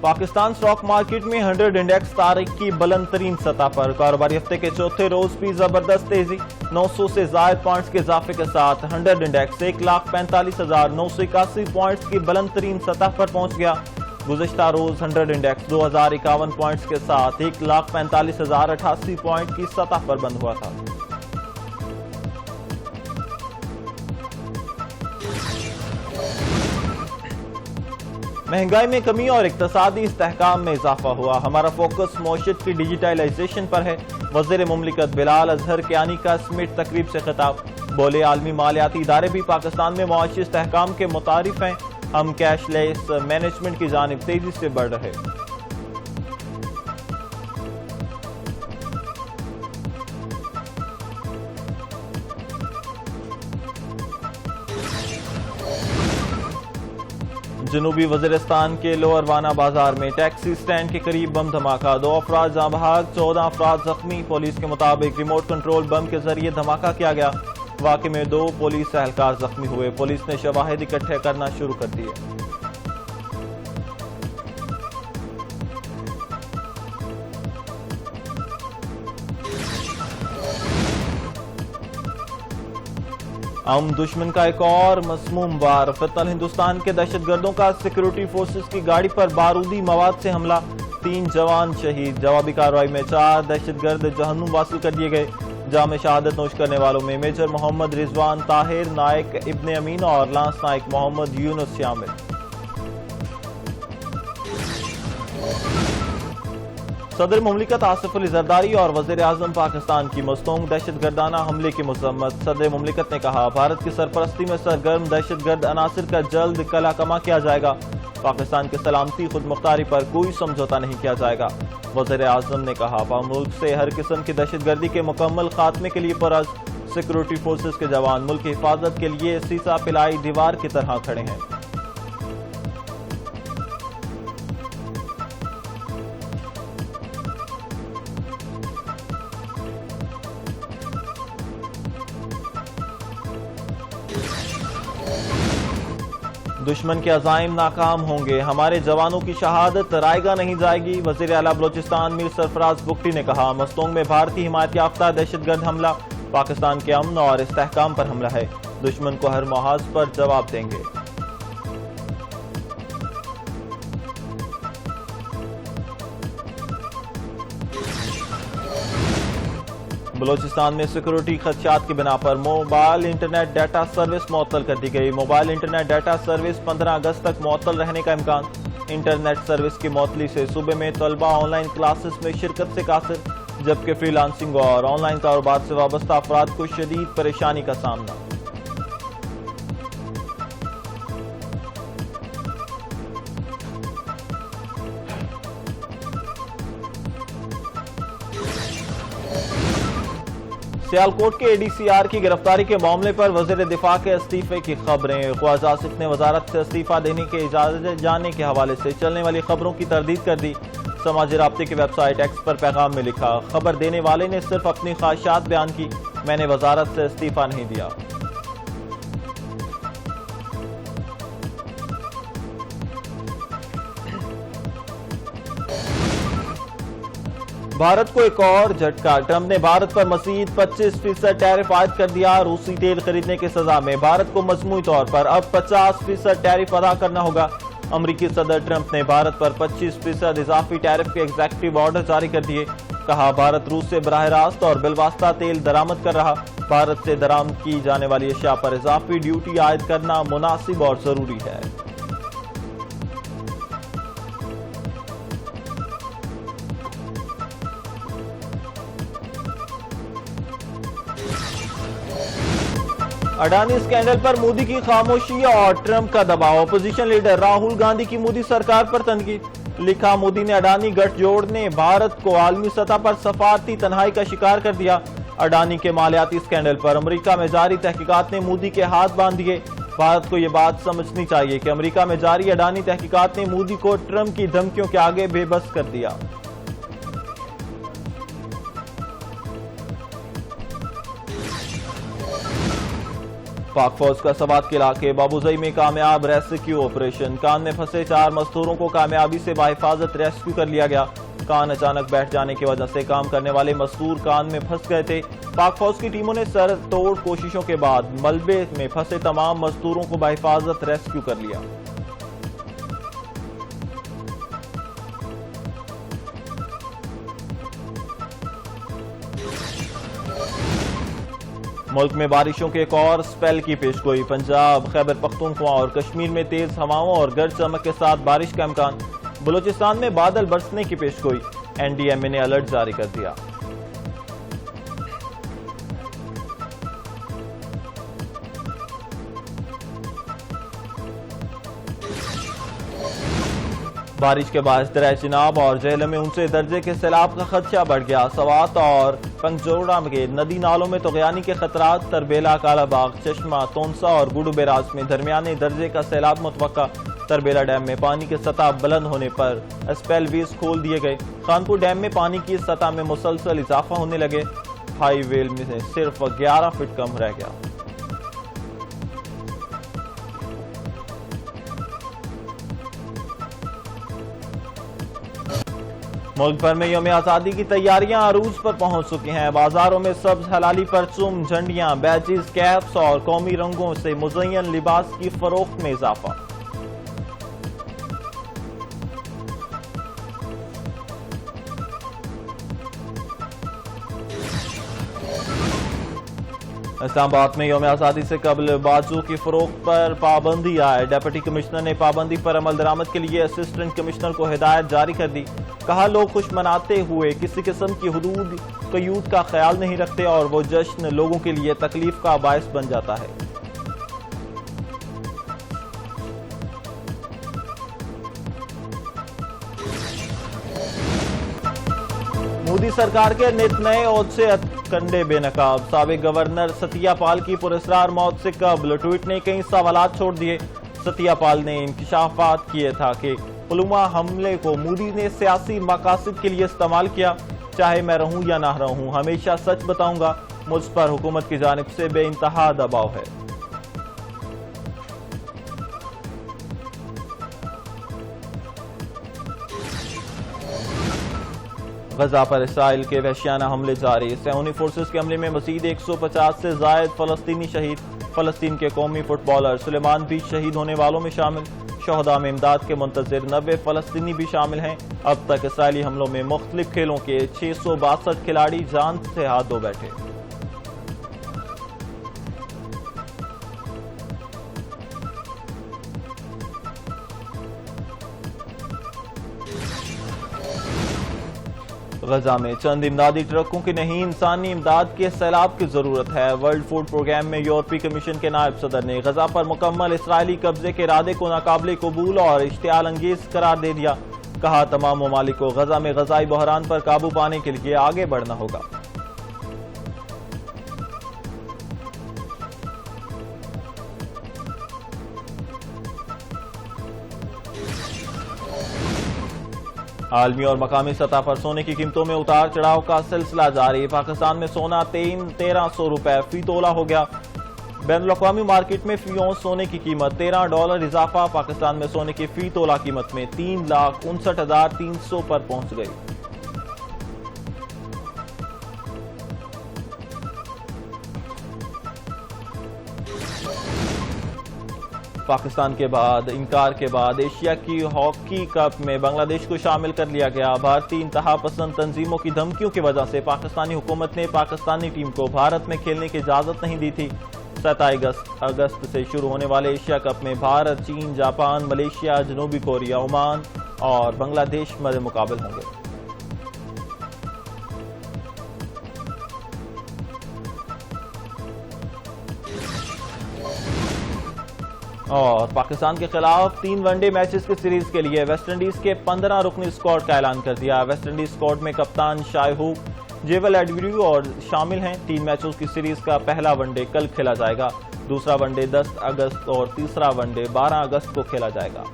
Pakistan stock market میں 100 index تاریخ کی بلند ترین سطح پر، کاروباری ہفتے کے چوتھے روز بھی زبردست تیزی، 900 سے زائد پوائنٹس کے اضافے کے ساتھ 100 انڈیکس 1,45,981 پوائنٹس کی بلند ترین سطح پر پہنچ گیا۔ گزشتہ روز 100 انڈیکس 2,051 پوائنٹس کے ساتھ 1,45,088 پوائنٹ کی سطح پر بند ہوا تھا۔ مہنگائی میں کمی اور اقتصادی استحکام میں اضافہ ہوا، ہمارا فوکس معیشت کی ڈیجیٹائلائزیشن پر ہے، وزیر مملکت بلال اظہر کیانی کا سمٹ تقریب سے خطاب، بولے عالمی مالیاتی ادارے بھی پاکستان میں معاشی استحکام کے متعارف ہیں، ہم کیش لیس مینجمنٹ کی جانب تیزی سے بڑھ رہے۔ جنوبی وزیرستان کے لوور وانا بازار میں ٹیکسی سٹینڈ کے قریب بم دھماکہ، 2 افراد جاں بحق، 14 افراد زخمی، پولیس کے مطابق ریموٹ کنٹرول بم کے ذریعے دھماکہ کیا گیا۔ واقعے میں 2 پولیس اہلکار زخمی ہوئے، پولیس نے شواہد اکٹھے کرنا شروع کر دیے۔ دشمن کا ایک اور مسموم وار، فتنہ ہندوستان کے دہشت گردوں کا سیکورٹی فورسز کی گاڑی پر بارودی مواد سے حملہ، 3 جوان شہید، جوابی کارروائی میں 4 دہشت گرد جہنم واصل کر دیے گئے۔ جام شہادت نوش کرنے والوں میں میجر محمد رضوان طاہر، نائک ابن امین اور لانس نائک محمد یونس شامل۔ صدر مملکت آصف علی زرداری اور وزیر اعظم پاکستان کی مستونگ دہشت گردانہ حملے کی مذمت، صدر مملکت نے کہا بھارت کی سرپرستی میں سرگرم دہشت گرد عناصر کا جلد قلع کما کیا جائے گا، پاکستان کی سلامتی خود مختاری پر کوئی سمجھوتہ نہیں کیا جائے گا۔ وزیر اعظم نے کہا ملک سے ہر قسم کی دہشت گردی کے مکمل خاتمے کے لیے پرعزم سیکورٹی فورسز کے جوان ملک کی حفاظت کے لیے سیسا پلائی دیوار کی طرح کھڑے ہیں۔ دشمن کے عزائم ناکام ہوں گے، ہمارے جوانوں کی شہادت رائے گاہ نہیں جائے گی، وزیر اعلیٰ بلوچستان میر سرفراز بگٹی نے کہا مستونگ میں بھارتی حمایت یافتہ دہشت گرد حملہ پاکستان کے امن اور استحکام پر حملہ ہے، دشمن کو ہر محاذ پر جواب دیں گے۔ بلوچستان میں سیکورٹی خدشات کی بنا پر موبائل انٹرنیٹ ڈیٹا سروس معطل کر دی گئی، موبائل انٹرنیٹ ڈیٹا سروس 15 اگست تک معطل رہنے کا امکان، انٹرنیٹ سروس کی معطلی سے صوبے میں طلبہ آن لائن کلاسز میں شرکت سے قاصر، جبکہ فری لانسنگ اور آن لائن کاروبار سے وابستہ افراد کو شدید پریشانی کا سامنا۔ سیالکوٹ کے ADCR کی گرفتاری کے معاملے پر وزیر دفاع کے استعفے کی خبریں، خواجہ آصف نے وزارت سے استعفیٰ دینے کے اجازت جانے کے حوالے سے چلنے والی خبروں کی تردید کر دی، سماجی رابطے کی ویب سائٹ ایکس پر پیغام میں لکھا خبر دینے والے نے صرف اپنی خواہشات بیان کی، میں نے وزارت سے استعفیٰ نہیں دیا۔ بھارت کو ایک اور جھٹکا، ٹرمپ نے بھارت پر مزید 25% ٹیرف عائد کر دیا، روسی تیل خریدنے کی سزا میں بھارت کو مجموعی طور پر اب 50% ٹیرف ادا کرنا ہوگا۔ امریکی صدر ٹرمپ نے بھارت پر 25% اضافی ٹیرف کے ایگزیکٹو آرڈر جاری کر دیے، کہا بھارت روس سے براہ راست اور بالواسطہ تیل درآمد کر رہا، بھارت سے درآمد کی جانے والی اشیاء پر اضافی ڈیوٹی عائد کرنا مناسب اور ضروری ہے۔ اڈانی اسکینڈل پر مودی کی خاموشی اور ٹرمپ کا دباؤ، اپوزیشن لیڈر راہل گاندھی کی مودی سرکار پر تنقید، لکھا مودی نے اڈانی گٹھ جوڑ نے بھارت کو عالمی سطح پر سفارتی تنہائی کا شکار کر دیا، اڈانی کے مالیاتی اسکینڈل پر امریکہ میں جاری تحقیقات نے مودی کے ہاتھ باندھ دیے، بھارت کو یہ بات سمجھنی چاہیے کہ امریکہ میں جاری اڈانی تحقیقات نے مودی کو ٹرمپ کی دھمکیوں کے آگے بے بس کر دیا۔ पाक फौज का सवात के इलाके बाबूजई में कामयाब रेस्क्यू ऑपरेशन। कान में फंसे 4 मजदूरों को कामयाबी से बाहिफाजत रेस्क्यू कर लिया गया। कान अचानक बैठ जाने की वजह से काम करने वाले मजदूर कान में फंस गए थे। पाक फौज की टीमों ने सर तोड़ कोशिशों के बाद मलबे में फंसे तमाम मजदूरों को बाहिफाजत रेस्क्यू कर लिया। मुल्क में बारिशों के एक और स्पेल की पेशगोई। पंजाब, खैबर पख्तूनख्वा और कश्मीर में तेज हवाओं और गरज चमक के साथ बारिश का इम्कान। बलूचिस्तान में बादल बरसने की पेशगोई। एनडीएमए ने अलर्ट जारी कर दिया। बारिश के बाद दरिया चिनाब और झेलम में ऊंचे दर्जे के सैलाब का खदशा बढ़ गया। सवात और पंजोड़ा के नदी नालों में तगयानी के खतरात। तरबेला, कालाबाग, चश्मा, तोनसा और गुडू बैराज में दरमियाने दर्जे का सैलाब मुतवक्का। तरबेला डैम में पानी की सतह बुलंद होने पर स्पेल वेज खोल दिए गए। खानपुर डैम में पानी की सतह में मुसलसल इजाफा होने लगे। हाई वेल में सिर्फ 11 फीट कम रह गया। मुल्क भर में यौम आज़ादी की तैयारियां अरूज पर पहुंच चुकी हैं। बाजारों में सब्ज हलाली परचूम, झंडियां, बैजेस, कैप्स और कौमी रंगों से मुज़य्यन लिबास की फरोख्त में इजाफा। इस्लामाबाद में यौम आज़ादी से कबल बाजू की फरोख्त पर पाबंदी आए। डिप्टी कमिश्नर ने पाबंदी पर अमल दरामद के लिए असिस्टेंट कमिश्नर को हिदायत जारी कर दी। कहा, लोग खुश मनाते हुए किसी किस्म की हुदूद क़यूद का ख्याल नहीं रखते और वो जश्न लोगों के लिए तकलीफ का बायस बन जाता है। मोदी सरकार के नित नए ओहद से कंडे बेनकाब। साबिक गवर्नर सत्यापाल की पुरस्कार मौत से कबल ट्वीट ने कई सवालात छोड़ दिए। सत्यापाल ने इंकशाफात किए था कि पुलवामा हमले को मोदी ने सियासी मकासद के लिए इस्तेमाल किया। चाहे मैं रहूं या ना रहूं, हमेशा सच बताऊंगा। मुझ पर हुकूमत की जानिब से बेइंतहा दबाव है। गजा पर इसराइल के वहशियाना हमले जारी। सैन्य फोर्सेस के हमले में मजीद 150 से जायद फलस्तीनी शहीद। फलस्तीन के कौमी फुटबॉलर सुलेमान भी शहीद होने वालों में शामिल। शोहदा में इमदाद के मुंतजिर 90 फलस्तीनी भी शामिल हैं। अब तक इसराइली हमलों में मुख्तलिफ खेलों के 662 खिलाड़ी जान से हाथ धो बैठे। गजा में चंद इमदादी ट्रकों की नहीं, इंसानी इमदाद के सैलाब की जरूरत है। वर्ल्ड फूड प्रोग्राम में यूरोपीय कमीशन के नायब सदर ने गजा पर मुकम्मल इसराइली कब्जे के इरादे को नाकाबिले कबूल और इश्तियाल अंगेज करार दे दिया। कहा, तमाम ममालिक को गजा में गजाई बहरान पर काबू पाने के लिए आगे बढ़ना होगा। आलमी और मकामी सतह पर सोने की कीमतों में उतार चढ़ाव का सिलसिला जारी। पाकिस्तान में सोना 1300 रुपए फी तोला हो गया। बैनुल-अक़वामी मार्केट में फी औंस सोने की कीमत $13 इजाफा। पाकिस्तान में सोने की फी तोला कीमत में 3,59,300 पर पहुंच गई। पाकिस्तान के बाद इनकार के बाद एशिया की हॉकी कप में बांग्लादेश को शामिल कर लिया गया। भारतीय इंतहा पसंद तंजीमों की धमकियों की वजह से पाकिस्तानी हुकूमत ने पाकिस्तानी टीम को भारत में खेलने की इजाजत नहीं दी थी। 27 अगस्त से शुरू होने वाले एशिया कप में भारत, चीन, जापान, मलेशिया, जनूबी कोरिया, ओमान और बांग्लादेश मद्दे मुकाबल होंगे। और पाकिस्तान के खिलाफ 3 वनडे मैचेस की सीरीज के लिए वेस्ट इंडीज के 15 रुकनी स्क्वाड का ऐलान कर दिया। वेस्ट इंडीज स्क्वाड में कप्तान शायहूब, जेवल एडविड्यू और शामिल हैं। 3 मैचों की सीरीज का पहला वनडे कल खेला जाएगा। दूसरा वनडे 10 अगस्त और तीसरा वनडे 12 अगस्त को खेला जाएगा।